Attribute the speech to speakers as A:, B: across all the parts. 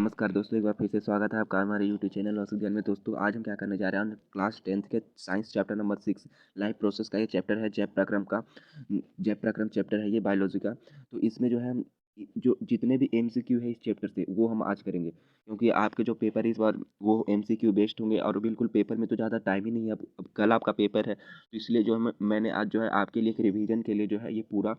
A: नमस्कार दोस्तों, एक बार फिर से स्वागत है आपका हमारे यूट्यूब चैनल औसत ज्ञान में। दोस्तों आज हम क्या करने जा रहे हैं, क्लास 10th के science chapter number 6 life process का ये चैप्टर है। जैव प्रक्रम का जैव प्रक्रम चैप्टर है ये बायोलॉजी का। तो इसमें जो है हम जो जितने भी एमसीक्यू है इस चैप्टर से वो हम आज करेंगे, क्योंकि आपके जो पेपर है इस बार वो एमसीक्यू बेस्ड होंगे और बिल्कुल पेपर में तो ज़्यादा टाइम ही नहीं है। अब कल आपका पेपर है, तो इसलिए जो है मैंने आज जो है आपके लिए एक रिवीजन के लिए जो है ये पूरा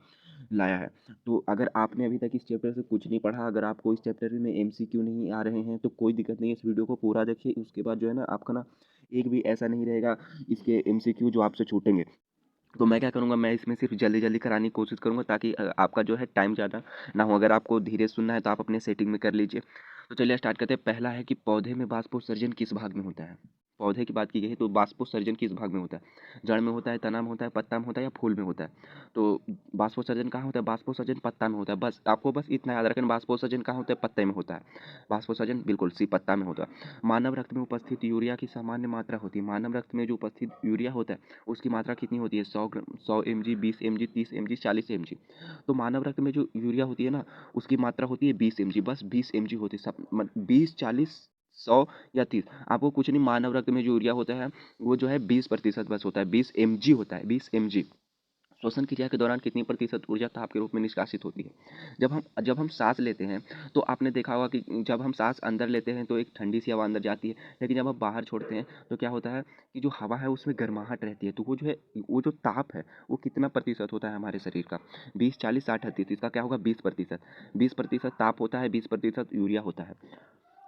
A: लाया है। तो अगर आपने अभी तक इस चैप्टर से कुछ नहीं पढ़ा, अगर आपको इस चैप्टर में एमसीक्यू नहीं आ रहे हैं तो कोई दिक्कत नहीं है, इस वीडियो को पूरा देखिए। उसके बाद जो है ना आपका ना एक भी ऐसा नहीं रहेगा इसके एमसीक्यू जो आपसे छूटेंगे। तो मैं क्या करूँगा, मैं इसमें सिर्फ जल्दी जल्दी कराने की कोशिश करूँगा ताकि आपका जो है टाइम ज़्यादा ना हो। अगर आपको धीरे सुनना है तो आप अपने सेटिंग में कर लीजिए। तो चलिए स्टार्ट करते हैं। पहला है कि पौधे में बाष्पोत्सर्जन किस भाग में होता है। पौधे की बात की गई है तो बाष्पोत्सर्जन किस भाग में होता है। जड़ में होता है, तना में होता है, पत्ता में होता है या फूल में होता है। तो बाष्पोत्सर्जन कहाँ होता है, बाष्पोत्सर्जन पत्ता में होता है। बस आपको बस इतना याद रखना, बाष्पोत्सर्जन कहाँ होता है, पत्ते में होता है। बाष्पोत्सर्जन बिल्कुल सी पत्ता में होता है। मानव रक्त में उपस्थित यूरिया की सामान्य मात्रा होती है। मानव रक्त में जो उपस्थित यूरिया होता है उसकी मात्रा कितनी होती है, 100 mg, 20 mg, 30 mg, 40 mg। तो मानव रक्त में जो यूरिया होती है ना उसकी मात्रा होती है 20 mg, बस 20 mg होती है। सब 20, 40, 100 या 30, आपको कुछ नहीं। मानव रक्त में जो यूरिया होता है वो जो है 20% बस होता है, 20 mg होता है, 20 mg। श्वसन क्रिया के दौरान कितनी प्रतिशत ऊर्जा ताप के रूप में निष्कासित होती है। जब हम सांस लेते हैं तो आपने देखा होगा कि जब हम सांस अंदर लेते हैं तो एक ठंडी सी हवा अंदर जाती है, लेकिन जब हम बाहर छोड़ते हैं तो क्या होता है कि जो हवा है उसमें गर्माहट रहती है। तो वो जो है वो जो ताप है वो कितना प्रतिशत होता है हमारे शरीर का, 20, 40, 60, 38। इसका क्या होगा, 20%। 20% ताप होता है, 20% यूरिया होता है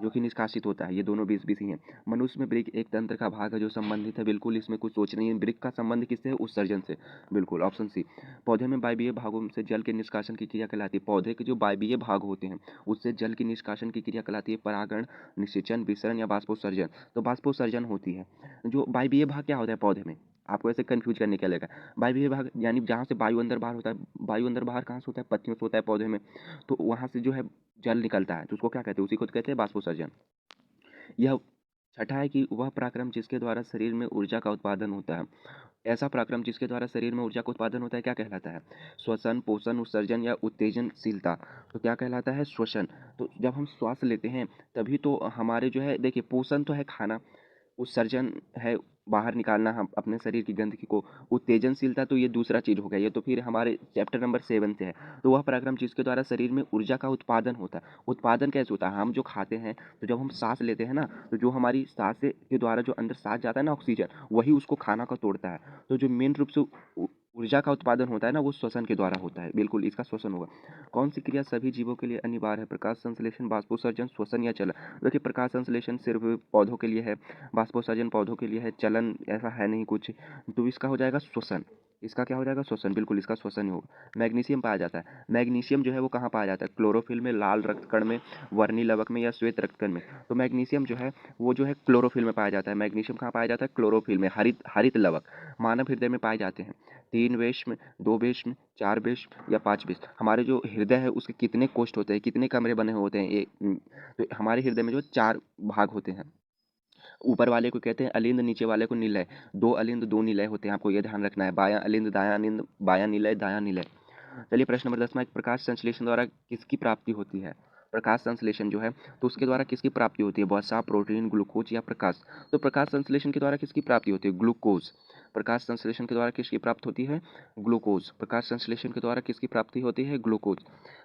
A: जो कि निष्कासित होता है। ये दोनों 20-20 ही हैं। मनुष्य में वृक्क एक तंत्र का भाग है जो संबंधित है, बिल्कुल इसमें कुछ सोच नहीं है। वृक्क का संबंध किससे है, उत्सर्जन से, बिल्कुल ऑप्शन सी। पौधे में वायवीय भागों से जल के निष्कासन की क्रिया कहलाती है। पौधे के जो वायवीय भाग होते हैं उससे जल की निष्कासन की क्रिया कहलाती है परागण, निषेचन, विसरण या बाष्पोत्सर्जन। तो बाष्पोत्सर्जन होती है। जो वायवीय भाग क्या होता है पौधे में, आपको ऐसे कंफ्यूज करने क्या लगेगा। वायवीय भाग यानी जहाँ से वायु अंदर बाहर होता है। वायु अंदर बाहर कहाँ से होता है, पत्तियों से होता है पौधे में। तो वहाँ से जो है जल निकलता है तो उसको क्या कहते हैं, उसी को कहते हैं बाष्पोत्सर्जन। यह छठा है कि वह पराक्रम जिसके द्वारा शरीर में ऊर्जा का उत्पादन होता है। ऐसा पराक्रम जिसके द्वारा शरीर में ऊर्जा का उत्पादन होता है क्या कहलाता है, श्वसन, पोषण, उत्सर्जन या उत्तेजनशीलता। तो क्या कहलाता है, श्वसन। तो जब हम श्वास लेते हैं तभी तो हमारे जो है, देखिए पोषण तो है खाना, उत्सर्जन है बाहर निकालना हम अपने शरीर की गंदगी को, उत्तेजनशीलता तो ये दूसरा चीज हो गया, ये तो फिर हमारे चैप्टर नंबर 7 से है। तो वह पराक्रम जिसके द्वारा शरीर में ऊर्जा का उत्पादन होता है। उत्पादन कैसे होता है, हम जो खाते हैं तो जब हम सांस लेते हैं ना तो जो हमारी सांस के द्वारा जो अंदर सांस जाता है ना ऑक्सीजन, वही उसको खाना का तोड़ता है। तो जो मेन रूप से ऊर्जा का उत्पादन होता है ना वो श्वसन के द्वारा होता है, बिल्कुल इसका श्वसन होगा। कौन सी क्रिया सभी जीवों के लिए अनिवार्य है, प्रकाश संश्लेषण, बाष्पोत्सर्जन, श्वसन या चलन। देखिए प्रकाश संश्लेषण सिर्फ पौधों के लिए है, बाष्पोत्सर्जन पौधों के लिए है, चलन ऐसा है नहीं कुछ। तो इसका हो जाएगा श्वसन। इसका क्या हो जाएगा, श्वसन, बिल्कुल इसका श्वसन ही होगा। मैग्नीशियम पाया जाता है। मैग्नीशियम जो है वो कहाँ पाया जाता है, क्लोरोफिल में, लाल रक्तकण में, वर्णी लवक में या श्वेत रक्तकण में। तो मैग्नीशियम जो है वो जो है क्लोरोफिल में पाया जाता है। मैग्नीशियम कहाँ पाया जाता है, क्लोरोफिल में, हरित हरित लवक। मानव हृदय में पाए जाते हैं 3 वेश्म, 2 वेश्म, 4 वेश्म या 5 वेश्म। हमारे जो हृदय है उसके कितने कोष्ठ होते हैं, कितने कमरे बने हुए होते हैं, तो हमारे हृदय में जो 4 भाग होते हैं। ऊपर वाले को कहते हैं अलिंद, नीचे वाले को निलय। 2 अलिंद 2 निलय होते हैं, आपको ये ध्यान रखना है। बायां अलिंद, दायां अलिंद, बायां निलय, दायां निलय। चलिए प्रश्न नंबर 10 में, एक प्रकाश संश्लेषण द्वारा किसकी प्राप्ति होती है। प्रकाश संश्लेषण जो है तो उसके द्वारा किसकी प्राप्ति होती है, वसा, प्रोटीन, ग्लूकोज या प्रकाश। तो प्रकाश संश्लेषण के द्वारा किसकी प्राप्ति होती है, ग्लूकोज। प्रकाश संश्लेषण के द्वारा किसकी प्राप्ति होती है, ग्लूकोज। प्रकाश संश्लेषण के द्वारा किसकी प्राप्ति होती है, ग्लूकोज।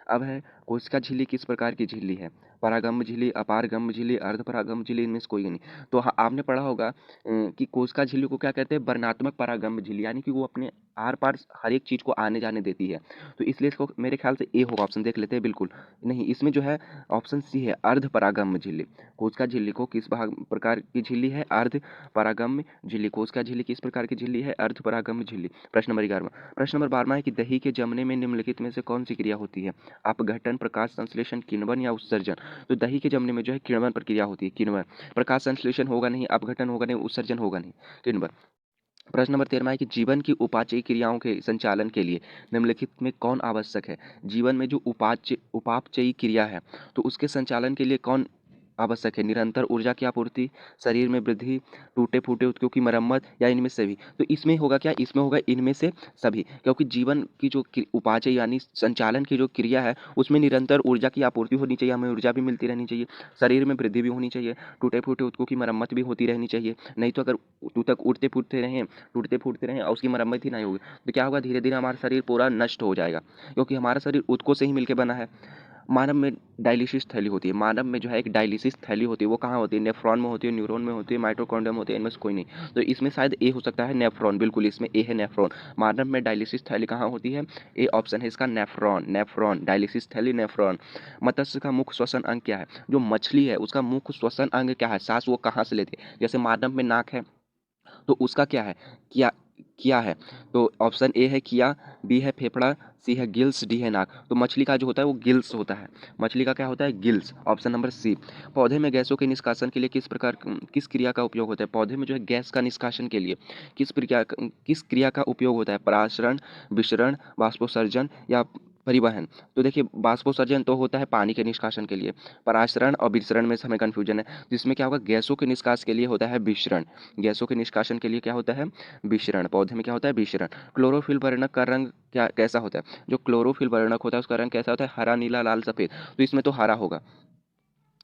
A: अब है कोशिका झिल्ली किस प्रकार की झिल्ली है, परागम झिल्ली, अपारगम झिल्ली, अर्धपरागम झिल्ली, इनमें से कोई नहीं। तो आपने पढ़ा होगा कि कोशिका झिल्ली को क्या कहते हैं, वर्णात्मक परागम झिल्ली, यानी कि वो अपने आर पार हर एक चीज को आने जाने देती है। तो इसलिए इसको मेरे ख्याल से ए होगा, ऑप्शन देख लेते हैं। बिल्कुल नहीं, इसमें जो है ऑप्शन सी है, अर्ध परागम झिल्ली। कोशिका झिल्ली को किस भाग प्रकार की झिल्ली है, अर्ध परागम झिल्ली। कोशिका झिल्ली किस प्रकार की झिल्ली है, अर्ध परागम झिल्ली। प्रश्न नंबर 11। प्रश्न नंबर 12 है कि दही के जमने में निम्नलिखित में से कौन सी क्रिया होती है, अपघटन, प्रकाश संश्लेषण, किण्वन या उत्सर्जन। तो दही के जमने में जो है किण्वन प्रक्रिया होती है, किण्वन। प्रकाश संश्लेषण होगा नहीं, अपघटन होगा नहीं, उत्सर्जन होगा नहीं, किण्वन। प्रश्न नंबर 13 है कि जीवन की उपाचयी क्रियाओं के संचालन के लिए निम्नलिखित में कौन आवश्यक है। जीवन में जो उपापचयी क्रिया है तो उसके संचालन के लिए कौन आवश्यक है? निरंतर ऊर्जा की आपूर्ति, शरीर में वृद्धि, टूटे फूटे ऊतकों की मरम्मत या इनमें से सभी? तो इसमें होगा क्या, इसमें होगा इनमें से सभी, क्योंकि जीवन की जो उपाचय यानी संचालन की जो क्रिया है उसमें निरंतर ऊर्जा की आपूर्ति होनी चाहिए, हमें ऊर्जा भी मिलती रहनी चाहिए, शरीर में वृद्धि भी होनी चाहिए, टूटे फूटे ऊतकों की मरम्मत भी होती रहनी चाहिए। नहीं तो अगर ऊतक टूटते फूटते रहें और उसकी मरम्मत ही नहीं होगी तो क्या होगा, धीरे धीरे हमारा शरीर पूरा नष्ट हो जाएगा, क्योंकि हमारा शरीर ऊतकों से ही मिलकर बना है। मानव में डायलिसिस थैली होती है, मानव में जो है एक डायलिसिस थैली होती है, वो कहाँ होती है? नेफ्रॉन में होती है, न्यूरॉन में होती है, माइटोकॉन्ड्रिया में होती है, इनमें से कोई नहीं। तो इसमें शायद ए हो सकता है, नेफ्रॉन, बिल्कुल इसमें ए है, नेफ्रॉन। मानव में डायलिसिस थैली कहाँ होती है? ए ऑप्शन है इसका, नेफ्रॉन, नेफ्रॉन, डायलिसिस थैली नेफ्रॉन। मत्स्य का मुख्य श्वसन अंग क्या है? जो मछली है उसका मुख्य श्वसन अंग क्या है? सांस वो कहाँ से लेती है? जैसे मानव में नाक है तो उसका क्या है? किया, किया है। तो ऑप्शन ए है किया, बी है फेफड़ा, सी है गिल्स, डी है नाक। तो मछली का जो होता है वो गिल्स होता है, मछली का क्या होता है? Gills, option number C. पौधे में गैसों के निष्कासन के लिए किस क्रिया का उपयोग होता है? पौधे में जो है गैस का निष्कासन के लिए किस क्रिया का उपयोग होता है? परागण, विसरण, वाष्पोत्सर्जन या परिवहन? तो देखिए, वाष्पोत्सर्जन तो होता है पानी के निष्कासन के लिए, परागण और विसरण में से हमें कन्फ्यूजन है, जिसमें क्या होगा, गैसों के निष्कास के लिए होता है विसरण, गैसों के निष्कासन के लिए क्या होता है? विसरण। पौधे में क्या होता है? विसरण। क्लोरोफिल वर्णक का रंग क्या कैसा होता है? जो क्लोरोफिल वर्णक होता है उसका रंग कैसा होता है? हरा, नीला, लाल, सफेद। तो इसमें तो हरा होगा,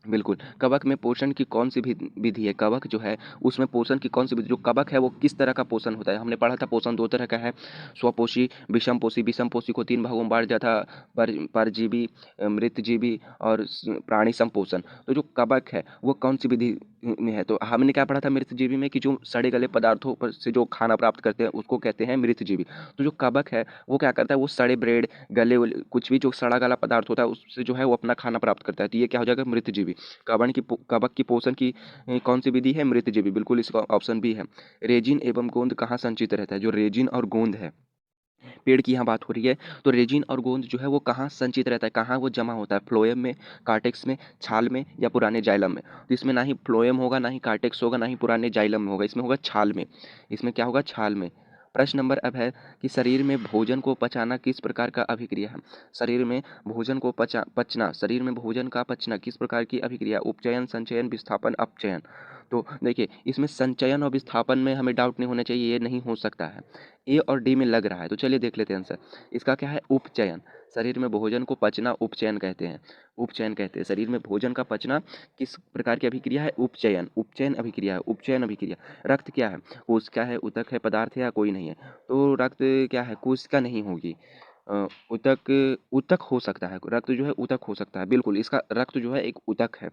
A: बिल्कुल। कवक में पोषण की कौन सी विधि है? कवक जो है उसमें पोषण की कौन सी विधि, जो कवक है वो किस तरह का पोषण होता है? हमने पढ़ा था पोषण दो तरह का है, स्वपोषी, विषमपोषी। विषमपोषी को तीन भागों में बांटा था, परजीवी, मृतजीवी और प्राणी संपोषण। तो जो कवक है वो कौन सी विधि में है? तो हमने क्या पढ़ा था मृतजीवी में, कि जो सड़े गले पदार्थों पर से जो खाना प्राप्त करते हैं उसको कहते हैं मृतजीवी। तो जो कवक है वो क्या करता है, वो सड़े ब्रेड, कुछ भी जो सड़ा गला पदार्थ होता है उससे जो है वो अपना खाना प्राप्त करता है। तो ये क्या हो जाएगा? मृतजीवी। कवक की पोषण की कौन सी विधि है? मृतजीवी, बिल्कुल इसका ऑप्शन बी है। रेजिन एवं गोंद कहाँ संचित रहता है? जो रेजिन और गोंद है, पेड़ की यहाँ बात हो रही है, तो रेजिन और गोंद जो है वो कहाँ संचित रहता है, कहाँ वो जमा होता है? फ्लोएम में, कार्टेक्स में, छाल में या पुराने जाइलम में? तो इसमें ना ही फ्लोएम होगा, ना ही कार्टेक्स होगा, ना ही पुराने जाइलम में होगा, इसमें होगा छाल में। इसमें क्या होगा? छाल में। प्रश्न नंबर अब है कि शरीर में भोजन को पचाना किस प्रकार का अभिक्रिया है? शरीर में भोजन को पचना, शरीर में भोजन का पचना किस प्रकार की अभिक्रिया? उपचयन, संचयन, विस्थापन, अपचयन? तो देखिए, इसमें संचयन और विस्थापन में हमें डाउट नहीं होना चाहिए, ये नहीं हो सकता है। ए और डी में लग रहा है, तो चलिए देख लेते हैं आंसर। इसका क्या है? उपचयन। शरीर में भोजन को पचना उपचयन कहते हैं, उपचयन कहते हैं। शरीर में भोजन का पचना किस प्रकार की अभिक्रिया है? उपचयन, उपचयन अभिक्रिया है, उपचयन अभिक्रिया। रक्त क्या है? कोशिका है, ऊतक है, पदार्थ है या कोई नहीं है? तो रक्त क्या है? कोशिका नहीं होगी। ऊतक, ऊतक हो सकता है, रक्त जो है ऊतक हो सकता है, बिल्कुल इसका रक्त जो है एक ऊतक है।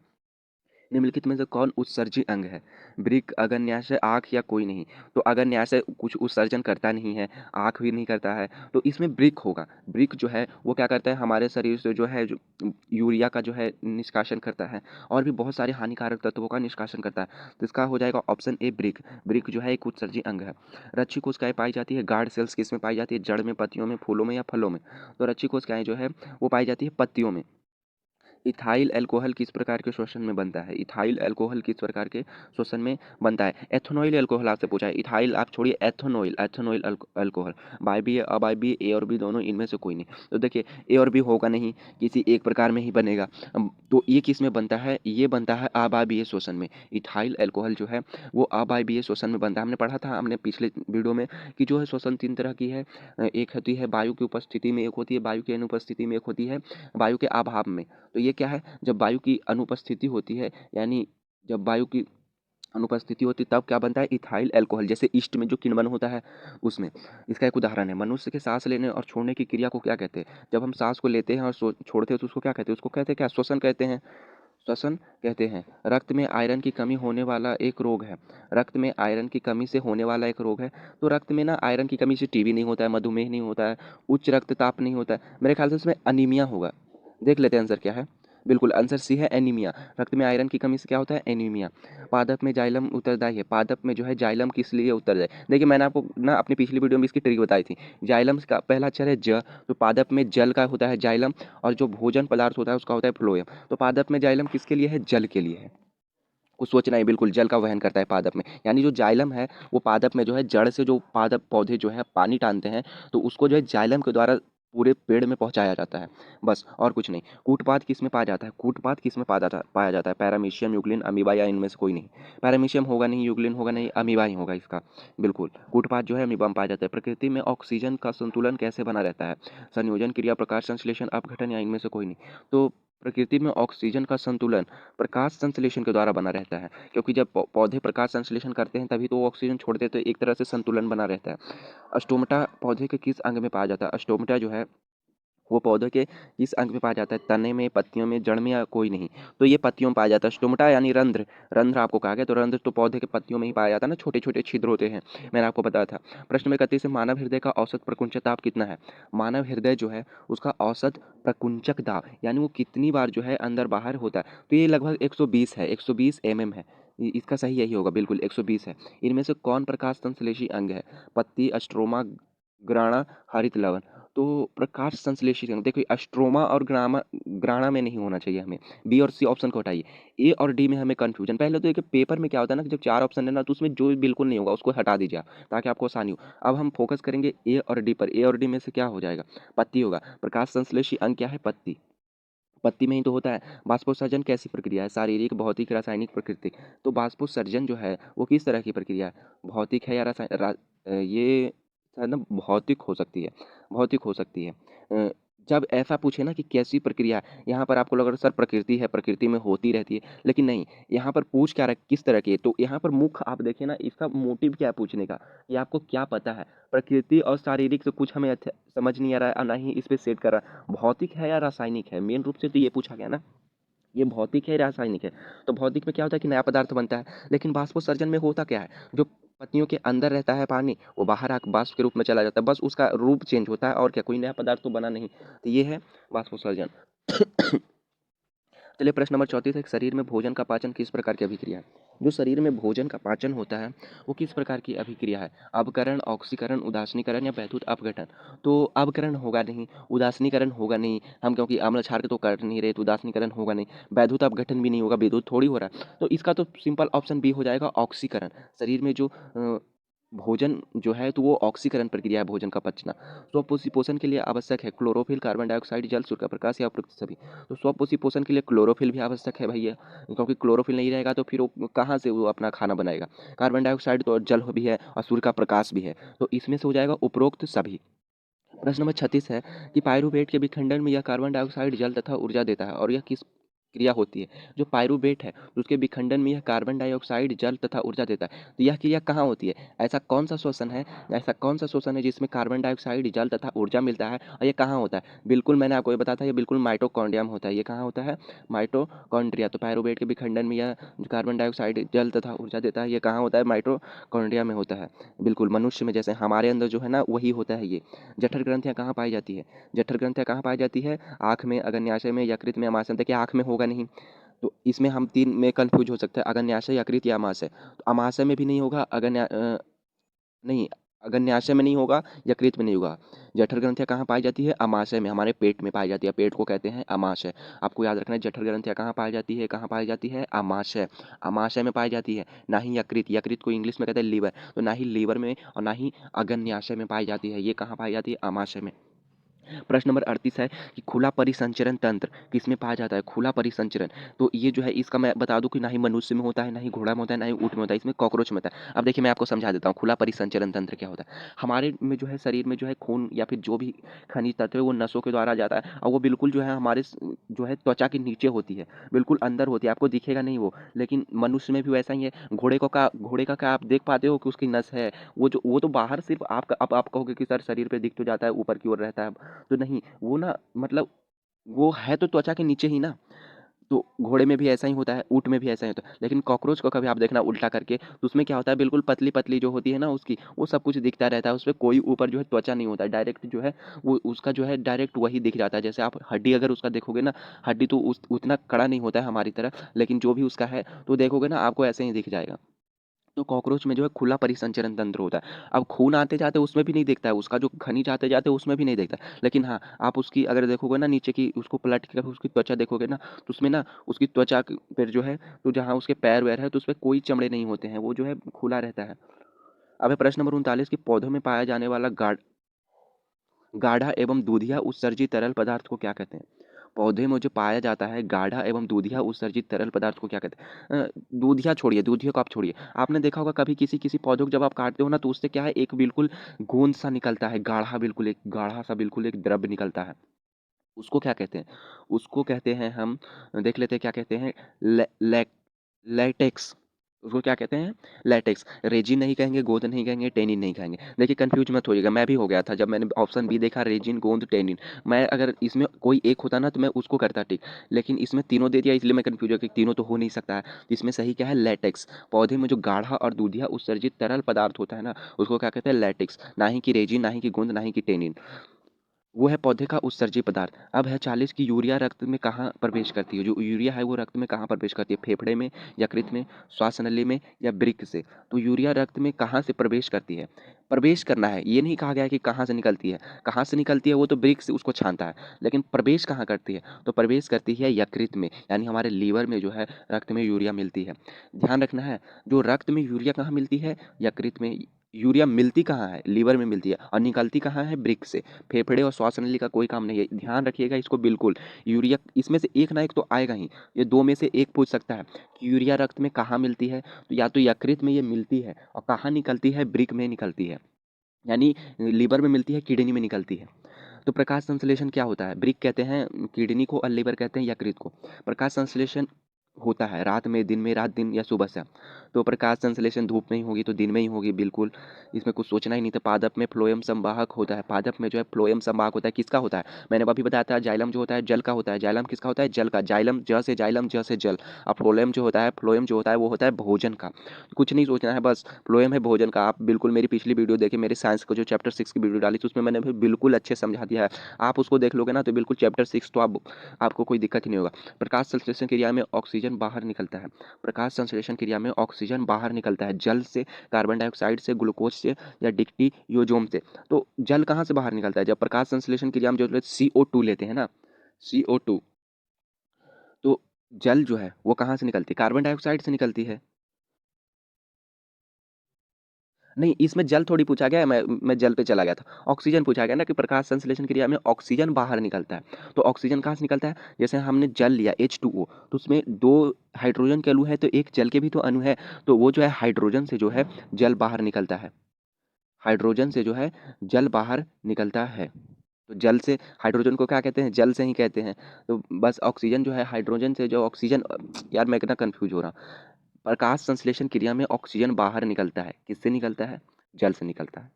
A: निम्नलिखित में से कौन उत्सर्जी अंग है? वृक्क, अग्न्याशय, आँख या कोई नहीं? तो अग्न्याशय कुछ उत्सर्जन करता नहीं है, आँख भी नहीं करता है, तो इसमें वृक्क होगा। वृक्क जो है वो क्या करता है, हमारे शरीर से जो है जो यूरिया का जो है निष्कासन करता है, और भी बहुत सारे हानिकारक तत्वों का निष्कासन करता है। तो इसका हो जाएगा ऑप्शन ए, वृक्क। वृक्क जो है एक उत्सर्जी अंग है। रच्छी कोशिकाएं पाई जाती है, गार्ड सेल्स किसमें पाई जाती है? जड़ में, पत्तियों में, फूलों में या फलों में? तो रच्छी कोशिकाएं जो है वो पाई जाती है पत्तियों में। इथाइल अल्कोहल किस प्रकार के श्वसन में बनता है? इथाइल अल्कोहल किस प्रकार के श्वसन में बनता है? एथेनॉइल अल्कोहल आपसे पूछा है, इथाइल आप छोड़िए, एथेनॉइल, एथेनॉइल अल्कोहल। बाइबी अब आइबी, ए और बी दोनों, इनमें से कोई नहीं। तो देखिए, ए और बी होगा नहीं, किसी एक प्रकार में ही बनेगा। तो ये किस में बनता है? ये बनता है अवायवीय श्वसन में। इथाइल अल्कोहल जो है वो अवायवीय श्वसन में बनता है। हमने पढ़ा था, हमने पिछले वीडियो में, कि जो है श्वसन तीन तरह की है। एक होती है वायु की उपस्थिति में, एक होती है वायु की अनुपस्थिति में, एक होती है वायु के अभाव में। तो ये क्या है? जब वायु की अनुपस्थिति होती है, यानी जब वायु की अनुपस्थिति होती है तब क्या बनता है? Ethyl alcohol. जैसे ईस्ट में जो किण्वन होता है उसमें। इसका एक उदाहरण है, मनुष्य के सांस लेने और छोड़ने की क्रिया को क्या कहते हैं? जब हम सांस को लेते हैं और छोड़ते हैं तो उसको क्या कहते हैं? उसको कहते हैं क्या? श्वसन कहते हैं, श्वसन कहते हैं। रक्त में आयरन की कमी होने वाला एक रोग है, रक्त में आयरन की कमी से होने वाला एक रोग है। तो रक्त में ना आयरन की कमी से टीबी नहीं होता है, मधुमेह नहीं होता है, उच्च रक्तचाप नहीं होता है, मेरे ख्याल से इसमें अनीमिया होगा। देख लेते हैं आंसर क्या है। बिल्कुल आंसर सी है, एनीमिया। रक्त में आयरन की कमी से क्या होता है? एनीमिया। पादप में जाइलम उत्तरदायी है, पादप में जो है जाइलम किस लिए उत्तरदायी? देखिए, मैंने आपको ना अपनी पिछली वीडियो में इसकी ट्रिक बताई थी। जाइलम का पहला अक्षर है ज, तो पादप में जल का होता है जाइलम, और जो भोजन पदार्थ होता है उसका होता है फ्लोएम। तो पादप में जाइलम किसके लिए है? जल के लिए है। कुछ सोचना है, बिल्कुल जल का वहन करता है पादप में, यानी जो जाइलम है वो पादप में जो है, जड़ से जो पादप पौधे जो है पानी टानते हैं, तो उसको जो है जाइलम के द्वारा पूरे पेड़ में पहुंचाया जाता है, बस और कुछ नहीं। कूटपाद किस में पाया जाता है? कूटपाद किस में पाया जाता है? पैरामीशियम, यूग्लिन, अमीबा या इनमें से कोई नहीं। पैरामीशियम होगा नहीं, यूग्लिन होगा नहीं, अमीबा ही होगा इसका। बिल्कुल, कूटपाद जो है अमीबा में पाया जाता है। प्रकृति में ऑक्सीजन का संतुलन कैसे बना रहता है? संयोजन, क्रिया, प्रकाश संश्लेषण, अपघटन या इनमें से कोई नहीं। तो प्रकृति में ऑक्सीजन का संतुलन प्रकाश संश्लेषण के द्वारा बना रहता है, क्योंकि जब पौधे प्रकाश संश्लेषण करते हैं तभी तो वो ऑक्सीजन छोड़ते हैं, तो एक तरह से संतुलन बना रहता है। अस्टोमेटा पौधे के किस अंग में पाया जाता है? अस्टोमेटा जो है वो पौधे के किस अंग में पाया जाता है? तने में, पत्तियों में, जड़ में या कोई नहीं? तो ये पत्तियों में पाया जाता है। स्टोमेटा यानी रंध्र। रंध्र आपको कहा गया, तो रंध्र तो पौधे के पत्तियों में ही पाया जाता है ना, छोटे छोटे छिद्र होते हैं, मैंने आपको बताया था। प्रश्न नंबर 31 है, मानव हृदय का औसत प्रकुंचक दाब कितना है? मानव हृदय जो है उसका औसत प्रकुंचक दाब यानी वो कितनी बार जो है अंदर बाहर होता है, तो ये लगभग 120 है, 120 mm है। इसका सही यही होगा, बिल्कुल 120 है। इनमें से कौन प्रकाश संश्लेषी अंग है? पत्ती, अस्ट्रोमा, ग्राणा, हरित लवण। तो प्रकाश संश्लेषित अंग देखिए, अस्ट्रोमा और ग्रामा ग्राणा में नहीं होना चाहिए हमें। बी और सी ऑप्शन को हटाइए। ए और डी में हमें कंफ्यूजन। पहले तो देखिए पेपर में क्या होता है ना कि जब 4 ऑप्शन है ना, तो उसमें जो बिल्कुल नहीं होगा उसको हटा दीजिए आप, ताकि आपको आसानी हो। अब हम फोकस करेंगे ए और डी पर। ए और डी में से क्या हो जाएगा? पत्ती होगा। प्रकाश संश्लेषी अंग क्या है? पत्ती। पत्ती में ही तो होता है। बाष्पोत्सर्जन कैसी प्रक्रिया है? शारीरिक, भौतिक, रासायनिक, प्राकृतिक। तो बाष्पोत्सर्जन जो है वो किस तरह की प्रक्रिया है? भौतिक है या ये शायद ना भौतिक हो सकती है, भौतिक हो सकती है। जब ऐसा पूछे ना कि कैसी प्रक्रिया है, यहाँ पर आपको लग रहा है सर प्रकृति है, प्रकृति में होती रहती है, लेकिन नहीं। यहाँ पर पूछ क्या रहा है, किस तरह की है? तो यहाँ पर मुख्य आप देखिए ना, इसका मोटिव क्या है पूछने का, ये आपको क्या पता है? प्रकृति और शारीरिक से कुछ हमें समझ नहीं आ रहा है और ना ही इस पे सेट कर रहा है। भौतिक है या रासायनिक है, मेन रूप से तो ये पूछा गया ना। ये भौतिक है रासायनिक है? तो भौतिक में क्या होता है कि नया पदार्थ बनता है, लेकिन बाष्पोत्सर्जन में होता क्या है? जो पत्तियों के अंदर रहता है पानी, वो बाहर आकर बाष्प के रूप में चला जाता है, बस उसका रूप चेंज होता है और क्या, कोई नया पदार्थ तो बना नहीं। तो ये है बाष्पोत्सर्जन। चलिए प्रश्न नंबर 34 है, शरीर में भोजन का पाचन किस प्रकार की अभिक्रिया है? जो शरीर में भोजन का पाचन होता है वो किस प्रकार की अभिक्रिया है? अवकरण, ऑक्सीकरण, उदासीनीकरण या वैद्युत अपघटन? तो अवकरण होगा नहीं, उदासीनीकरण होगा नहीं, हम क्योंकि अम्ल क्षार तो कर नहीं रहे, तो उदासीनीकरण होगा नहीं, वैद्युत अपघटन भी नहीं होगा, विद्युत थोड़ी हो रहा है, तो इसका तो सिंपल ऑप्शन बी हो जाएगा, ऑक्सीकरण। शरीर में जो भोजन जो है तो वो ऑक्सीकरण प्रक्रिया है, भोजन का पचना। स्वपोषी पोषण के लिए आवश्यक है क्लोरोफिल, कार्बन डाइऑक्साइड, जल, सूर्य का प्रकाश या उपरोक्त सभी। तो स्वपोषी पोषण के लिए क्लोरोफिल भी आवश्यक है भैया, क्योंकि क्लोरोफिल नहीं रहेगा तो फिर वो कहाँ से वो अपना खाना बनाएगा। कार्बन डाइऑक्साइड तो जल भी है और सूर्य का प्रकाश भी है, तो इसमें से हो जाएगा उपरोक्त सभी। प्रश्न नंबर 36 है कि पायरुवेट के विखंडन में यह कार्बन डाइऑक्साइड, जल तथा ऊर्जा देता है, और यह किस क्रिया होती है? जो पायरुवेट है तो उसके विखंडन में यह कार्बन डाइऑक्साइड, जल तथा ऊर्जा देता है, तो यह क्रिया कहाँ होती है? ऐसा कौन सा श्वसन है, ऐसा कौन सा श्वसन है जिसमें कार्बन डाइऑक्साइड, जल तथा ऊर्जा मिलता है, और ये कहाँ होता है? बिल्कुल मैंने आपको ये बताया था, ये बिल्कुल माइटोकॉन्ड्रिया में होता है। ये कहाँ होता है? माइटोकॉन्ड्रिया। तो पायरुवेट के विखंडन में यह जो कार्बन डाइऑक्साइड, जल तथा ऊर्जा देता है, ये कहाँ होता है? माइटोकॉन्ड्रिया में होता है। बिल्कुल मनुष्य में जैसे हमारे अंदर जो है ना वही होता है ये। जठर ग्रंथियाँ कहाँ पाई जाती है? जठर ग्रंथियाँ कहाँ पाई जाती है? आँख में, अग्न्याशय में, यकृत में, अमाशय में। देखिए आँख में होगा नहीं, तो इसमें हम 3 में कन्फ्यूज हो सकते हैं, अग्न्याशय, यकृत या अमाशय। तो अमाशय में भी नहीं होगा, नहीं, अग्न्याशय में नहीं होगा, यकृत में नहीं होगा। जठर ग्रंथियाँ कहाँ पाई जाती है? अमाशय में, हमारे पेट में पाई जाती है, पेट को कहते हैं अमाशय। आपको याद रखना है, जठर ग्रंथियाँ कहाँ पाई जाती है? कहाँ पाई जाती है? अमाशय, अमाशय में पाई जाती है, ना ही यकृत। यकृत को इंग्लिश में कहते हैं लीवर, तो ना ही लीवर में और ना ही अग्न्याशय में पाई जाती है, ये कहाँ पाई जाती है? अमाशय में। प्रश्न नंबर 38 है कि खुला परिसंचरण तंत्र किसमें पाया जाता है? खुला परिसंचरण, तो ये जो है इसका मैं बता दूं कि ना ही मनुष्य में होता है, ना ही घोड़ा में होता है, ना ही ऊँट में होता है, इसमें कॉकरोच में होता है। अब देखिए मैं आपको समझा देता हूँ खुला परिसंचरण तंत्र क्या होता है। हमारे में जो है शरीर में जो है खून या फिर जो भी खनिज तत्व है वो नसों के द्वारा जाता है, और वो बिल्कुल जो है हमारे जो है त्वचा के नीचे होती है, बिल्कुल अंदर होती है, आपको दिखेगा नहीं वो। लेकिन मनुष्य में भी वैसा ही है। घोड़े का क्या आप देख पाते हो कि उसकी नस है? वो तो बाहर सिर्फ आप, अब आप कहोगे कि सर शरीर पे दिख तो जाता है, ऊपर की ओर रहता है, तो नहीं, वो ना मतलब वो है तो त्वचा के नीचे ही ना। तो घोड़े में भी ऐसा ही होता है, ऊँट में भी ऐसा ही होता है, लेकिन कॉकरोच को कभी आप देखना उल्टा करके, तो उसमें क्या होता है, बिल्कुल पतली पतली जो होती है ना उसकी, वो सब कुछ दिखता रहता है, उसपे कोई ऊपर जो है त्वचा नहीं होता है, डायरेक्ट जो है वो उसका जो है डायरेक्ट वही दिख जाता है। जैसे आप हड्डी अगर उसका देखोगे ना, हड्डी तो उतना कड़ा नहीं होता है हमारी तरह, लेकिन जो भी उसका है तो देखोगे ना आपको ऐसे ही दिख जाएगा। तो कॉकरोच में जो है खुला परिसंचरण तंत्र होता है। अब खून आते-जाते उसमें भी नहीं दिखता है, उसका जो खनिज आते-जाते उसमें भी नहीं दिखता है। लेकिन हाँ, आप उसकी अगर देखोगे ना नीचे की, उसको पलट के अगर उसकी त्वचा देखोगे ना, तो उसमें ना उसकी त्वचा पे जो है, तो जहाँ उसके पैर-वैर है तो उसपे कोई चमड़े नहीं होते हैं, वो जो है खुला रहता है। अब है प्रश्न नंबर 39 कि पौधों में पाया जाने वाला गाढ़ गाढ़ा एवं दूधिया उत्सर्जित तरल पदार्थ को क्या कहते हैं? पौधे में जो पाया जाता है गाढ़ा एवं दूधिया उत्सर्जित तरल पदार्थ को क्या कहते हैं? दूधिया छोड़िए, दूधिया को आप छोड़िए। आपने देखा होगा कभी किसी किसी पौधे को जब आप काटते हो ना तो उससे क्या है, एक बिल्कुल गोंद सा निकलता है, गाढ़ा बिल्कुल, एक गाढ़ा सा बिल्कुल एक द्रव्य निकलता है। उसको क्या कहते हैं? उसको कहते हैं हम, देख लेते हैं क्या कहते हैं, ले, ले, लेटेक्स। उसको क्या कहते हैं? लेटेक्स। रेजिन नहीं कहेंगे, गोंद नहीं कहेंगे, टेनिन नहीं कहेंगे। देखिए कंफ्यूज मत होइएगा, मैं भी हो गया था जब मैंने ऑप्शन बी देखा, रेजिन, गोंद, टेनिन। मैं अगर इसमें कोई एक होता ना तो मैं उसको करता टिक, लेकिन इसमें तीनों दे दिया इसलिए मैं कंफ्यूज हो गया कि तीनों तो हो नहीं सकता है। तो इसमें सही क्या है? लेटेक्स। पौधे में जो गाढ़ा और दूधिया उत्सर्जित तरल पदार्थ होता है ना उसको क्या कहते हैं? लेटेक्स। ना ही कि रेजिन, ना ही कि गोंद, ना ही कि टेनिन। वो है पौधे का उत्सर्जी पदार्थ। अब है 40 की यूरिया रक्त में कहाँ प्रवेश करती है? जो यूरिया है वो रक्त में कहाँ प्रवेश करती है? फेफड़े में, यकृत में, श्वास नली में या वृक्क से? तो यूरिया रक्त में कहाँ से प्रवेश करती है? प्रवेश करना है, ये नहीं कहा गया है कि कहाँ से निकलती है। कहाँ से निकलती है वो तो वृक्क से उसको छानता है, लेकिन प्रवेश कहाँ करती है? तो प्रवेश करती है यकृत में, यानी हमारे लीवर में जो है रक्त में यूरिया मिलती है। ध्यान रखना है, जो रक्त में यूरिया कहाँ मिलती है? यकृत में। यूरिया मिलती कहाँ है? लीवर में मिलती है, और निकलती कहाँ है? वृक्क से। फेफड़े और श्वास नली का कोई काम नहीं है, ध्यान रखिएगा इसको बिल्कुल। यूरिया इसमें से एक ना एक तो आएगा ही, ये दो में से एक पूछ सकता है कि यूरिया रक्त में कहाँ मिलती है, तो या तो यकृत में ये मिलती है, और कहाँ निकलती है? वृक्क में निकलती है, यानी लीवर में मिलती है, किडनी में निकलती है। तो प्रकाश संश्लेषण क्या होता है? वृक्क कहते हैं किडनी को, और लीवर कहते हैं यकृत को। प्रकाश संश्लेषण होता है रात में, दिन में, रात दिन या सुबह से। तो प्रकाश संश्लेषण धूप में ही होगी तो दिन में ही होगी बिल्कुल, इसमें कुछ सोचना ही नहीं था। पादप में फ्लोएम संवाहक होता है, पादप में जो है फ्लोएम संवाहक होता है, किसका होता है? मैंने अभी बताया था, जाइलम जो होता है जल का होता है। जाइलम किसका होता है? जल का। जाइलम ज से जाइलम, ज से जल। और फ्लोएम जो होता है, फ्लोएम जो होता है वो होता है भोजन का। कुछ नहीं सोचना है, बस फ्लोएम है भोजन का। आप बिल्कुल मेरी पिछली वीडियो देखिए, मेरे साइंस को जो चैप्टर 6 की वीडियो डाली थी उसमें मैंने भी बिल्कुल अच्छे समझा दिया है। आप उसको देख लोगे ना तो बिल्कुल चैप्टर 6 तो आप आपको कोई दिक्कत ही नहीं होगा। प्रकाश संश्लेषण क्रिया में ऑक्सीजन बाहर निकलता है। प्रकाश संश्लेषण क्रिया में ऑक्सीजन बाहर निकलता है, जल से, कार्बन डाइऑक्साइड से, ग्लूकोज से या डिक्टियोजोम से। तो जल कहाँ से बाहर निकलता है? जब प्रकाश संश्लेषण क्रिया में जो CO2 लेते हैं ना, CO2, तो जल जो है वो कहाँ से निकलती है? कार्बन डाइऑक्साइड से निकलती है। नहीं, इसमें जल थोड़ी पूछा गया है, मैं जल पे चला गया था। ऑक्सीजन पूछा गया ना कि प्रकाश संश्लेषण क्रिया में ऑक्सीजन बाहर निकलता है। तो ऑक्सीजन कहाँ से निकलता है? जैसे हमने जल लिया H2O, तो उसमें 2 हाइड्रोजन के अणु है, तो एक जल के भी तो अणु है। तो वो जो है हाइड्रोजन से जो है जल बाहर निकलता है। हाइड्रोजन से जो है जल बाहर निकलता है। तो जल से हाइड्रोजन को क्या कहते हैं? जल से ही कहते हैं। तो बस ऑक्सीजन जो है हाइड्रोजन से जो ऑक्सीजन, यार मैं कितना कन्फ्यूज हो रहा हूँ। प्रकाश संश्लेषण क्रिया में ऑक्सीजन बाहर निकलता है, किससे निकलता है? जल से निकलता है।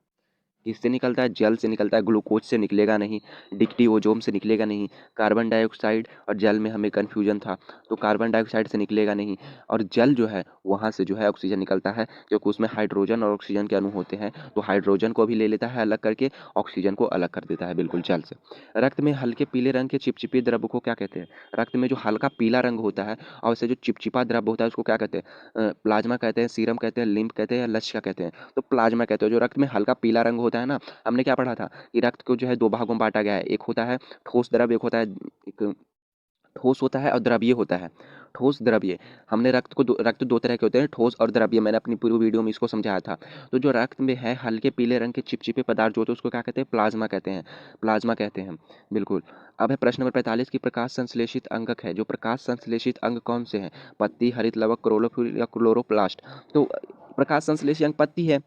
A: किससे निकलता है? जल से निकलता है। ग्लूकोज से निकलेगा नहीं, डिक्टियोजोम से निकलेगा नहीं। कार्बन डाइऑक्साइड और जल में हमें कन्फ्यूजन था, तो कार्बन डाइऑक्साइड से निकलेगा नहीं। और जल जो है वहाँ से जो है ऑक्सीजन निकलता है, क्योंकि उसमें हाइड्रोजन और ऑक्सीजन के अणु होते हैं। तो हाइड्रोजन को भी ले लेता है अलग करके, ऑक्सीजन को अलग कर देता है बिल्कुल जल से। रक्त में हल्के पीले रंग के चिपचिपे द्रव्य को क्या कहते हैं? रक्त में जो हल्का पीला रंग होता है और उससे जो चिपचिपा द्रव्य होता है उसको क्या कहते हैं? प्लाज्मा कहते हैं, सीरम कहते हैं, लिम्फ कहते हैं या लक्ष्य कहते हैं? तो प्लाज्मा कहते हैं। जो रक्त में हल्का पीला रंग होता है ना, हमने क्या पढ़ा था कि रक्त को जो है दो भागों में बांटा गया है। एक होता है ठोस द्रव्य, एक होता है, एक ठोस होता है और द्रव्य होता है। ठोस द्रव्य, हमने रक्त दो तरह के होते हैं, ठोस और द्रव्य। मैंने अपनी पूरी वीडियो में इसको समझाया था। तो जो रक्त में है हल्के पीले रंग के चिपचिपे पदार्थ जो होते हैं उसको क्या कहते हैं? प्लाज्मा कहते हैं। प्लाज्मा कहते हैं बिल्कुल। अब है प्रश्न नंबर 45 की प्रकाश संश्लेषित अंगक है। जो प्रकाश संश्लेषित अंग कौन से हैं? पत्ती, हरित लवक, क्लोरोफिल या क्लोरोप्लास्ट? तो प्रकाश संश्लेषित अंग पत्ती है।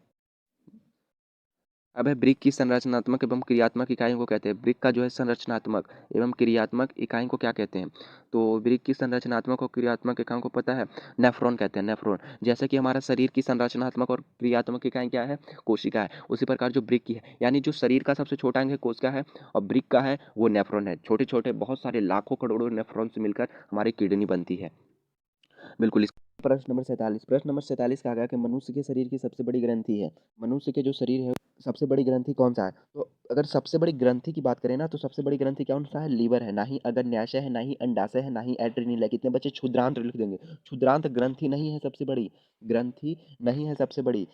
A: अब है वृक्क की संरचनात्मक एवं क्रियात्मक इकाइयों को कहते हैं। वृक्क का जो है संरचनात्मक एवं क्रियात्मक इकाई को क्या कहते हैं? तो वृक्क की संरचनात्मक और क्रियात्मक इकाइयों को पता है? नेफ्रॉन कहते हैं, नेफ्रॉन। जैसे कि हमारा शरीर की संरचनात्मक और क्रियात्मक इकाई क्या है? कोशिका है। उसी प्रकार जो वृक्क की है, यानी जो शरीर का सबसे छोटा अंग है कोशिका है, और वृक्क का है वो नेफ्रॉन है। छोटे छोटे बहुत सारे लाखों करोड़ों नेफ्रॉन से मिलकर हमारी किडनी बनती है बिल्कुल। इस प्रश्न नंबर 47, प्रश्न नंबर 47 कहा गया कि मनुष्य के शरीर की सबसे बड़ी ग्रंथि है। मनुष्य के जो शरीर है सबसे बड़ी ग्रंथि कौन सा है? तो अगर सबसे बड़ी ग्रंथि की बात करें ना तो सबसे बड़ी ग्रंथि कौन सा है? लीवर है। ना ही अग्न्याशय है, ना ही अंडाशय है, ना ही एड्रिनल है। कितने बच्चे क्षुद्रांत लिख देंगे? क्षुद्रांत ग्रंथि नहीं है सबसे बड़ी ग्रंथि, नहीं है सबसे बड़ी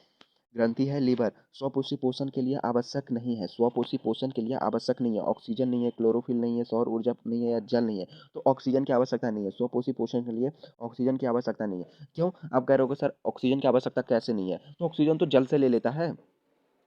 A: ग्रंथि है लीवर। स्वपोषी पोषण के लिए आवश्यक नहीं है, स्वपोषी पोषण के लिए आवश्यक नहीं है। ऑक्सीजन नहीं है, क्लोरोफिल नहीं है, सौर ऊर्जा नहीं है या जल नहीं है। तो ऑक्सीजन की आवश्यकता नहीं है, स्वपोषी पोषण के लिए ऑक्सीजन की आवश्यकता नहीं है। क्यों? आप कह रहे हो सर ऑक्सीजन की आवश्यकता कैसे नहीं है? तो ऑक्सीजन तो जल से ले लेता है।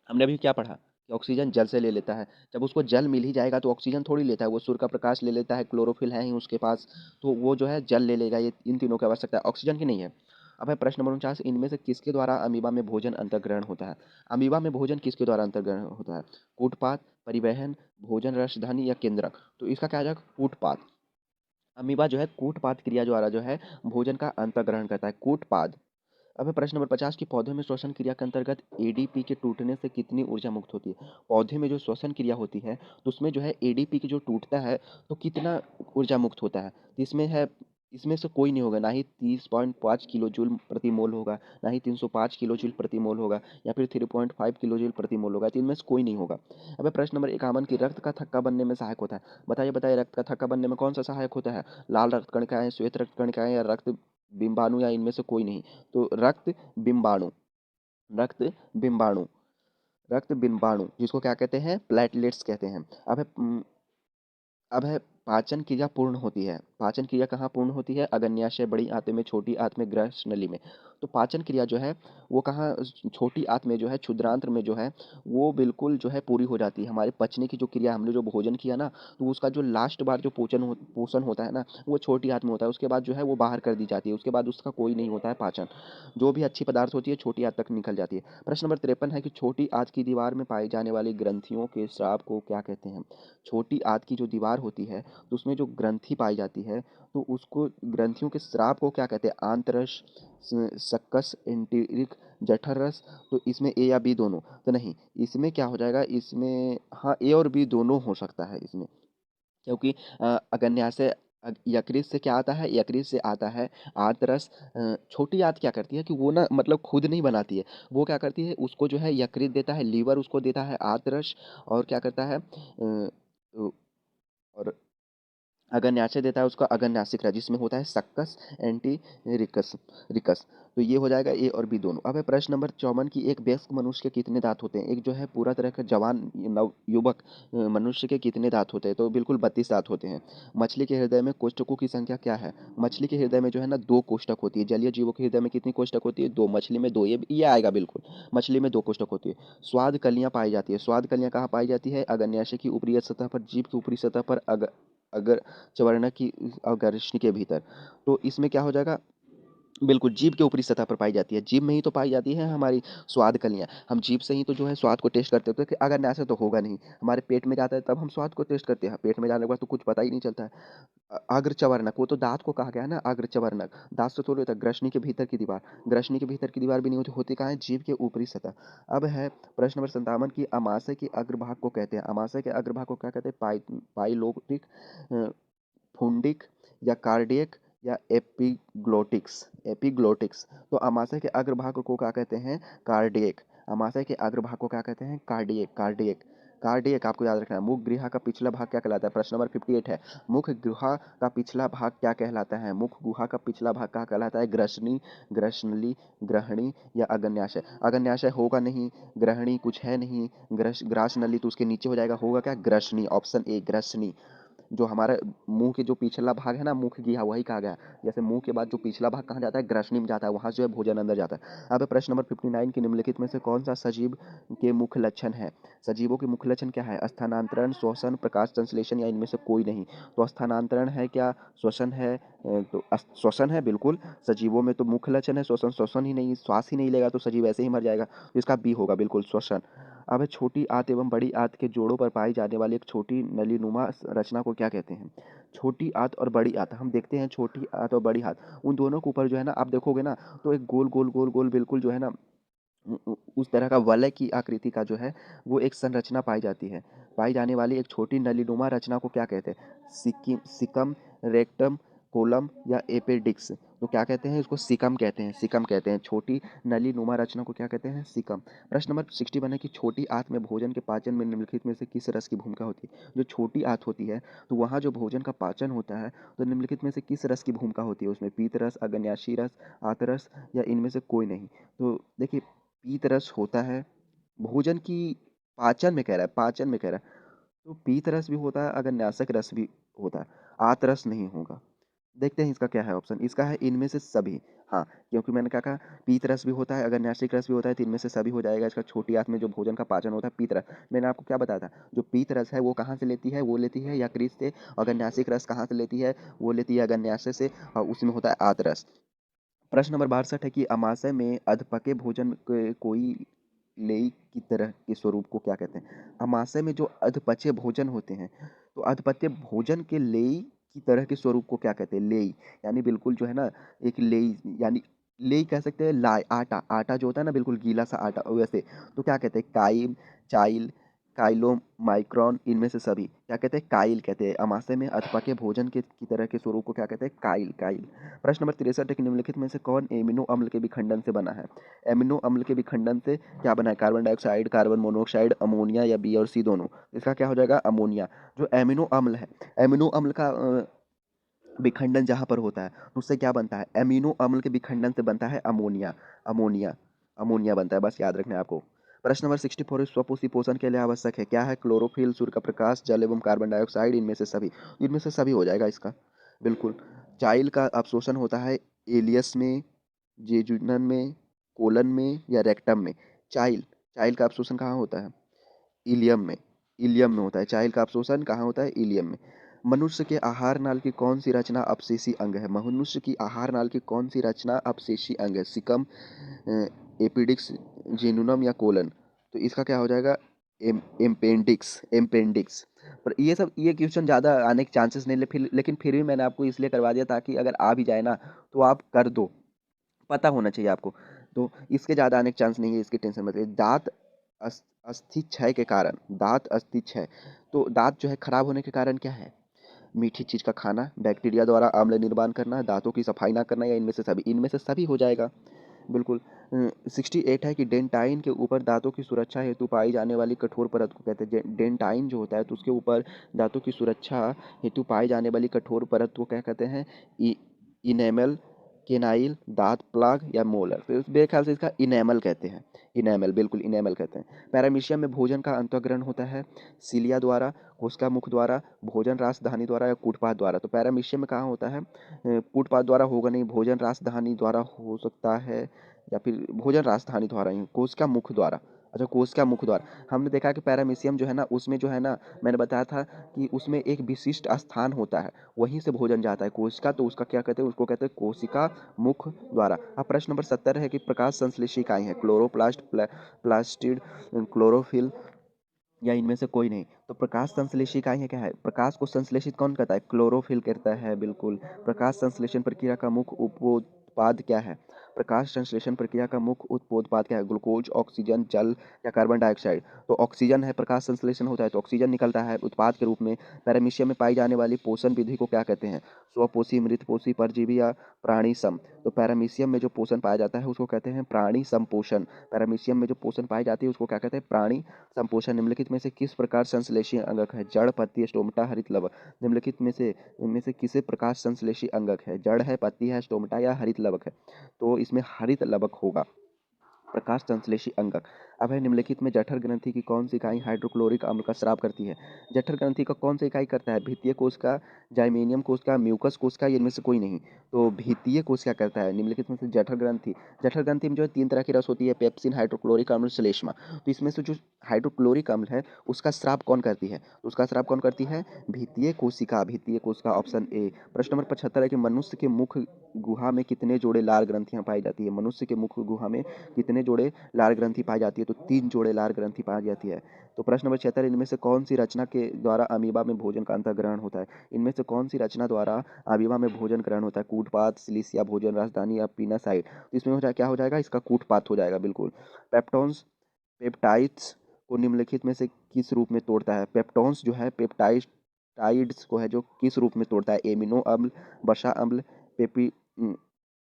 A: हमने अभी क्या पढ़ा? कि ऑक्सीजन जल से ले लेता है। जब उसको जल मिल ही जाएगा तो ऑक्सीजन थोड़ी लेता है, वो सूर्य का प्रकाश ले लेता है, क्लोरोफिल है ही उसके पास, तो वो जो है जल ले लेगा। ये इन तीनों की आवश्यकता है, ऑक्सीजन की नहीं है। अब है प्रश्न नंबर 49, इनमें से किसके द्वारा अमीबा में भोजन अंतर्ग्रहण होता है? अमीबा में भोजन किसके द्वारा अंतर्ग्रहण होता है? कूटपाद, परिवहन, भोजन रसधानी या केंद्रक? तो इसका क्या आ जाएगा? कूटपाद। अमीबा जो है कूटपाद क्रिया द्वारा जो है भोजन का अंतर्ग्रहण करता है, कूटपाद। अब है प्रश्न नंबर 50 की पौधे में श्वसन क्रिया के अंतर्गत एडीपी के टूटने से कितनी ऊर्जा मुक्त होती है? पौधे में जो श्वसन क्रिया होती है तो उसमें जो है एडीपी की जो टूटता है तो कितना ऊर्जा मुक्त होता है? तो इसमें है, इसमें से कोई नहीं होगा, ना ही 30.5 किलो जूल प्रति मोल होगा, ना ही 305 किलो जूल प्रति मोल होगा, या फिर 3.5 किलो जूल प्रति मोल होगा, तो इनमें से कोई नहीं होगा। अब है प्रश्न नंबर 51 की रक्त का थक्का बनने में सहायक होता है? बताइए बताइए, रक्त का थक्का बनने में कौन सा सहायक होता है? लाल रक्त कणिकाएं, श्वेत रक्त कणिकाएं या रक्त बिंबाणु, या इनमें से कोई नहीं? तो रक्त बिंबाणु, रक्त बिंबाणु, रक्त बिंबाणु जिसको क्या कहते हैं? प्लेटलेट्स कहते हैं। अब है पाचन क्रिया पूर्ण होती है। पाचन क्रिया कहाँ पूर्ण होती है? अग्न्याशय, बड़ी आंत में, छोटी आंत में, ग्रस नली में। तो पाचन क्रिया जो है वो कहाँ? छोटी आंत में जो है, क्षुद्रांत्र में जो है वो बिल्कुल जो है पूरी हो जाती है। हमारे पचने की जो क्रिया, हमने जो भोजन किया ना, तो उसका जो लास्ट बार जो पोषण होता है ना, वो छोटी आंत में होता है। उसके बाद जो है वो बाहर कर दी जाती है, उसके बाद उसका कोई नहीं होता है पाचन। जो भी अच्छी पदार्थ होती है छोटी आंत तक निकल जाती है। प्रश्न नंबर 53 है कि छोटी आंत की दीवार में पाई जाने वाली ग्रंथियों के स्राव को क्या कहते हैं? छोटी आंत की जो दीवार होती है तो उसमें जो ग्रंथि पाई जाती है तो उसको, ग्रंथियों के स्राव को क्या कहते हैं? आंतरस, सक्कस, एंटीरिक, जठर रस। तो इसमें ए या बी दोनों? तो नहीं, इसमें क्या हो जाएगा? इसमें हाँ, ए और बी दोनों हो सकता है इसमें, क्योंकि अगन्याशय यकृत से क्या आता है? यकृत से आता है आंतरस। छोटी आंत क्या करती है कि वो ना मतलब खुद नहीं बनाती है, वो क्या करती है, उसको जो है यकृत देता है, लीवर उसको देता है आंतरस, और क्या करता है और अगन्याशय देता है उसका अगन्यासिक रस, जिसमें होता है सक्कस, एंटी रिकस रिकस। तो ये हो जाएगा ए और बी दोनों। अब है प्रश्न नंबर 54 की एक वयस्क मनुष्य के कितने दांत होते हैं? एक जो है पूरा तरह का जवान नव युवक मनुष्य के कितने दांत होते हैं? तो बिल्कुल 32 दांत होते हैं। मछली के हृदय में कोष्ठकों की संख्या क्या है? मछली के हृदय में जो है ना 2 कोष्ठक होती है। जलीय जीवों के हृदय में कितनी कोष्ठक होती है? 2। मछली में 2, ये आएगा बिल्कुल। मछली में 2 कोष्ठक होती है। स्वाद कलियां पाई जाती है। स्वाद कलियां कहाँ पाई जाती है? अग्न्याशय की ऊपरी सतह पर, जीभ की ऊपरी सतह पर, अगर चवर्ण की अग्रष्णि के भीतर। तो इसमें क्या हो जाएगा? बिल्कुल जीभ के ऊपरी सतह पर पाई जाती है। जीभ में ही तो पाई जाती है हमारी स्वाद कलियां। हम जीभ से ही तो जो है स्वाद को टेस्ट करते होते हैं, कि अगर ऐसा तो होगा नहीं, हमारे पेट में जाता है तब हम स्वाद को टेस्ट करते हैं। पेट में जाने के बाद तो कुछ पता ही नहीं चलता है। अग्रचवर्णक, वो तो दांत को कहा गया है ना, अग्रचवर्णक। दांत से थोड़ी होता है। ग्रसनी के भीतर की दीवार, ग्रसनी के भीतर की दीवार भी नहीं होती, होती कहाँ है? जीभ के ऊपरी सतह। अब है प्रश्न नंबर 57 की अमाशय के अग्रभाग को कहते हैं? अमाशय के अग्रभाग को क्या कहते हैं? पाइलोटिक, फुंडिक, या कार्डियक, या एपिग्लोटिक्स? एपिग्लोटिक्स। तो अमाशय के अग्रभाग को क्या कहते हैं? कार्डियक। अमाशय के अग्रभाग को क्या कहते हैं? Cardiac, cardiac, cardiac. आपको याद रखना है। मुख गुहा का पिछला भाग क्या कहलाता है? प्रश्न नंबर 58 है, मुख गुहा का पिछला भाग क्या कहलाता है? मुख गुहा का पिछला भाग क्या कहलाता है? ग्रसनी, ग्रसनली, ग्रहणी, या अग्न्याशय? अग्न्याशय होगा नहीं, ग्रहणी कुछ है नहीं, ग्रासनली तो उसके नीचे हो जाएगा, होगा क्या? ग्रसनी, ऑप्शन ए ग्रसनी। जो हमारे मुंह के जो पिछला भाग है ना, मुख गिहा, वही कहा गया। जैसे मुंह के बाद जो पिछला भाग कहाँ जाता है? ग्रसनी में जाता है, वहां से जो है भोजन अंदर जाता है। अब प्रश्न नंबर 59 की निम्नलिखित में से कौन सा सजीव के मुख्य लक्षण है? सजीवों के मुख्य लक्षण क्या है? स्थानांतरण, श्वसन, प्रकाश संश्लेषण, या इनमें से कोई नहीं? तो स्थानांतरण है क्या? श्वसन है? तो श्वसन है बिल्कुल। सजीवों में तो मुख्य लक्षण है श्वसन। श्वसन ही नहीं, श्वास ही नहीं लेगा तो सजीव ऐसे ही मर जाएगा, तो इसका बी होगा बिल्कुल, श्वसन। अब है छोटी आंत एवं बड़ी आंत के जोड़ों पर पाई जाने वाली एक छोटी नलीनुमा रचना को क्या कहते हैं? छोटी आंत और बड़ी आंत, हम देखते हैं छोटी आंत और बड़ी आंत, उन दोनों के ऊपर जो है ना, आप देखोगे ना तो एक गोल गोल गोल गोल बिल्कुल जो है ना, उस तरह का वलय की आकृति का जो है वो एक संरचना पाई जाती है। पाई जाने वाली एक छोटी नलीनुमा रचना को क्या कहते हैं? सिकम, रेक्टम, कोलम, या एपेडिक्स? तो क्या कहते हैं इसको? सिकम कहते हैं, सिकम कहते हैं। छोटी नलीनुमा रचना को क्या कहते हैं? सिकम। प्रश्न नंबर 61 है कि छोटी आंत में भोजन के पाचन में निम्नलिखित में से किस रस की भूमिका होती है? जो छोटी आंत होती है तो वहाँ जो भोजन का पाचन होता है तो निम्नलिखित में से किस रस की भूमिका होती है उसमें? पीत रस, अग्न्याशी रस, आतरस, या इनमें से कोई नहीं? तो देखिए, पीत रस होता है भोजन की पाचन में, कह रहा है पाचन में कह रहा है, तो पीत रस भी होता है, अगर न्यासक रस भी होता है, आत रस नहीं होगा। देखते हैं इसका क्या है ऑप्शन। इसका है इनमें से सभी। हाँ, क्योंकि मैंने क्या कहा, पीत रस भी होता है, अगर न्यासिक रस भी होता है तो इनमें से सभी हो जाएगा। इसका छोटी आंत में जो भोजन का पाचन होता है पीत रस, मैंने आपको क्या बताया था, जो पीत रस है वो कहाँ से लेती है, वो लेती है यकृत से। अगर न्यासिक रस कहाँ से लेती है, वो लेती है अग्न्याशय से, और उसमें होता है आतरस। प्रश्न नंबर 62 है कि अमाशय में अधपके भोजन के कोई लेई की तरह के स्वरूप को क्या कहते हैं। अमाशय में जो अधपचे भोजन होते हैं, तो अधपचे भोजन के लेई की तरह के स्वरूप को क्या कहते हैं। लेई यानी बिल्कुल जो है ना, एक लेई यानी लेई कह सकते हैं। लाई आटा, आटा जो होता है ना बिल्कुल गीला सा आटा वैसे, तो क्या कहते हैं, काइम, चाइल, काइलो, माइक्रोन, इनमें से सभी क्या कहते हैं, काइल कहते हैं। अमाशय में अधपके भोजन के की तरह के स्वरूप को क्या कहते हैं, काइल, काइल। प्रश्न नंबर 63 है कि निम्नलिखित में से कौन एमिनो अम्ल के विखंडन से बना है। एमिनो अम्ल के विखंडन से क्या बना है, carbon dioxide, carbon monoxide, ammonia, या बी और सी दोनों। इसका क्या हो जाएगा, अमोनिया। जो एमिनो अम्ल है, एमिनो अम्ल का विखंडन जहाँ पर होता है तो उससे क्या बनता है, एमिनो अम्ल के विखंडन से बनता है अमोनिया। अमोनिया, अमोनिया बनता है, बस याद रखना है आपको। प्रश्न नंबर 64 स्वपोषी पोषण के लिए आवश्यक है क्या है, क्लोरोफिल, सूर्य का प्रकाश, जल एवं कार्बन डाइऑक्साइड, इनमें से सभी। इनमें से सभी हो जाएगा इसका, बिल्कुल। चाइल का अवशोषण होता है एलियस में, जेजुनन में, कोलन में, या रेक्टम में। चाइल, चाइल का अवशोषण कहाँ होता है, इलियम में। इलियम में होता है चाइल का अवशोषण, कहाँ होता है, इलियम में। मनुष्य के आहार नाल की कौन सी रचना अपसेशी अंग है। मनुष्य की आहार नाल की कौन सी रचना अपसेशी अंग है, सिकम, एपिडिक्स, जेनुनम, या कोलन। तो इसका क्या हो जाएगा, एम्पेंडिक्स, एम्पेंडिक्स। पर ये क्वेश्चन ज़्यादा आने के चांसेस नहीं, लेकिन फिर भी मैंने आपको इसलिए करवा दिया ताकि अगर आ भी जाए ना तो आप कर दो, पता होना चाहिए आपको। तो इसके ज़्यादा आने के चांस नहीं है, इसकी टेंशन मत लीजिए। दांत अस्थि क्षय के कारण, दांत अस्थि क्षय, तो दांत जो है खराब होने के कारण क्या है, मीठी चीज का खाना, बैक्टीरिया द्वारा आम्ल निर्माण करना, दांतों की सफाई ना करना, या इनमें से सभी। इनमें से सभी हो जाएगा, बिल्कुल। 68 है कि डेंटाइन के ऊपर दांतों की सुरक्षा हेतु पाई जाने वाली कठोर परत को कहते हैं। डेंटाइन जो होता है तो उसके ऊपर दांतों की सुरक्षा हेतु पाई जाने वाली कठोर परत को क्या कहते हैं, इनेमल, केनाइल, दांत प्लाग, या मोलर। तो मेरे ख्याल से इसका इनेमल कहते हैं, इनेमल, बिल्कुल इनेमल कहते हैं। पैरामीशियम में भोजन का अंतःग्रहण होता है सीलिया द्वारा, कोशिका मुख द्वारा, भोजन रासधानी द्वारा, या कूटपाथ द्वारा। तो पैरामीशियम में कहाँ होता है, कूटपाथ द्वारा होगा नहीं, भोजन रासधानी द्वारा हो सकता है, या फिर भोजन राजधानी द्वारा ही, कोशिका मुख द्वारा। अच्छा, कोशिका मुख द्वारा। हमने देखा कि पैरामीशियम जो है ना, उसमें जो है ना, मैंने बताया था कि उसमें एक विशिष्ट स्थान होता है, वहीं से भोजन जाता है कोशिका, तो उसका क्या कहते हैं, उसको कहते हैं कोशिका मुख द्वारा। अब प्रश्न नंबर 70 है कि प्रकाश संश्लेषी इकाई है, क्लोरोप्लास्ट, प्लास्टिड, क्लोरोफिल, या इनमें से कोई नहीं। तो प्रकाश संश्लेषी इकाई है क्या है, प्रकाश को संश्लेषित कौन करता है, क्लोरोफिल करता है, बिल्कुल। प्रकाश संश्लेषण प्रक्रिया का मुख्य उपोत्पाद क्या है, प्रकाश संश्लेषण प्रक्रिया का मुख्य उपोत्पाद क्या है, ग्लूकोज, ऑक्सीजन, जल, या कार्बन डाइऑक्साइड। तो ऑक्सीजन है, प्रकाश संश्लेषण होता है तो ऑक्सीजन निकलता है उत्पाद के रूप में। पैरामीशियम में पाई जाने वाली पोषण विधि को क्या कहते हैं, स्वपोषी, मृतपोषी, परजीवी, या प्राणी सम। तो पैरामीशियम में जो पोषण पाया जाता है उसको कहते हैं प्राणी संपोषण। पैरामीशियम में जो पोषण पाई जाती है उसको क्या कहते हैं, प्राणी संपोषण। निम्नलिखित में से किस प्रकार संश्लेषी अंगक है, जड़, पत्ती, स्टोमेटा, हरित लवक। निम्नलिखित में से इनमें से किसे प्रकाश संश्लेषी अंगक है, जड़ है, पत्ती है, स्टोमेटा, या हरित लवक है। तो इसमें हरित लवक होगा प्रकाश संश्लेषी अंगक। अब है निम्नलिखित में जठर ग्रंथि की कौन सी इकाई हाइड्रोक्लोरिक अम्ल का स्राव करती है। जठर ग्रंथि का कौन सी इकाई करता है, भित्तीय कोशिका, जाइमेनियम कोशिका, म्यूकस कोशिका, इनमें से कोई नहीं। तो भित्तीय कोशिका करता है निम्नलिखित में से जठर ग्रंथि। जठर ग्रंथि में जो है 3 तरह की रस होती है, पेप्सिन, हाइड्रोक्लोरिक अम्ल, श्लेष्मा। तो इसमें से जो हाइड्रोक्लोरिक अम्ल है उसका स्राव कौन करती है, तो उसका स्राव कौन करती है, भित्तीय कोशिका, भित्तीय कोशिका, ऑप्शन ए। प्रश्न नंबर 75 है कि मनुष्य के मुख गुहा में कितने जोड़े लार ग्रंथियां पाई जाती है। मनुष्य के मुख गुहा में कितने जोड़े लार ग्रंथि पाई जाती है, तो 3 जोड़े लार ग्रंथि पाई जाती है। तो प्रश्न नंबर 76, इनमें से कौन सी रचना के द्वारा अमीबा में भोजन का अंतःग्रहण होता है। इनमें से कौन सी रचना द्वारा अमीबा में भोजन ग्रहण होता है, कूटपाथ, सिलिसिया, भोजन राजधानी, या पीनासाइड। तो इसमें हो जाए क्या हो जाएगा, इसका कूटपाथ हो जाएगा, बिल्कुल। पेप्टोन्स, पेप्टाइड्स को निम्नलिखित में से किस रूप में तोड़ता है। पेप्टोन्स जो है पेप्टाइड्स को है जो किस रूप में तोड़ता है, एमिनो अम्ल, वसा अम्ल,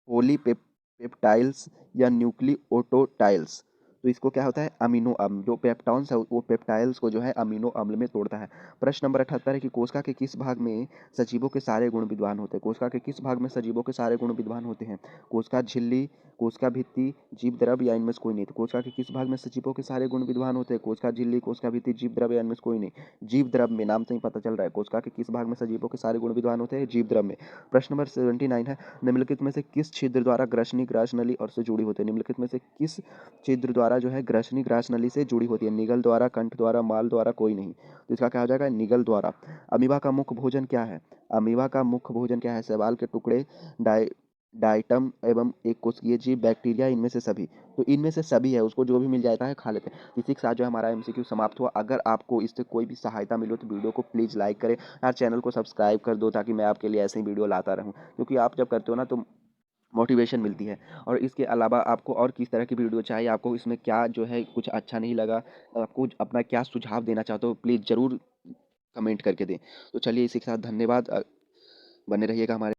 A: पॉलीपेप्टाइल्स, या न्यूक्लियोटाइल्स। तो इसको क्या होता है, अमीनो अम्ल, जो पेप्टॉन्स है वो पेप्टाइल्स को जो है अमीनो अम्ल में तोड़ता है। प्रश्न नंबर 78 है कि कोशिका के किस भाग में सजीवों के सारे गुण विद्वान होते हैं। कोशिका के किस भाग में सजीवों के सारे गुण विद्वान होते हैं। कोशिका झिल्ली, कोशिका भित्ति, जीव द्रव या इनमें से कोई नहीं। तो कोशिका के किस भाग में सजीवों के सारे गुण विद्वान होते हैं। कोशिका झिल्ली, कोशिका भित्ति, जीव द्रव या इनमें से कोई नहीं। जीव द्रव में, नाम से ही पता चल रहा है। कोशिका के किस भाग में सजीवों के सारे गुण विद्वान होते हैं, जीव द्रव में। प्रश्न नंबर 79 है, निम्नलिखित में से किस छिद्र द्वारा ग्रसनी, ग्रासनली और से जुड़ी होती है। निम्नलिखित में से किस छिद्र द्वारा जो है ग्रसनी, ग्रासनली से जुड़ी होती है। निगल द्वारा, कंठ द्वारा, माल द्वारा, कोई नहीं। तो इसका क्या हो जाएगा, निगल द्वारा। अमीबा का मुख्य भोजन क्या है। अमीबा का मुख्य भोजन क्या है, शैवाल के टुकड़े, डाय डाइटम एवं एक कोशिकीय जीव, बैक्टीरिया, इनमें से सभी। तो इनमें से सभी है, उसको जो भी मिल जाता है खा लेते हैं। इसी के साथ जो है हमारा एमसीक्यू समाप्त हुआ। अगर आपको इससे कोई भी सहायता मिले तो वीडियो को प्लीज़ लाइक करें यार, चैनल को सब्सक्राइब कर दो ताकि मैं आपके लिए ऐसे ही वीडियो लाता रहूं, क्योंकि आप जब करते हो ना तो मोटिवेशन मिलती है। और इसके अलावा आपको और किस तरह की वीडियो चाहिए, आपको इसमें क्या जो है कुछ अच्छा नहीं लगा, आपको अपना क्या सुझाव देना चाहते हो, प्लीज़ ज़रूर कमेंट करके दें। तो चलिए इसी के साथ धन्यवाद, बने रहिएगा हमारे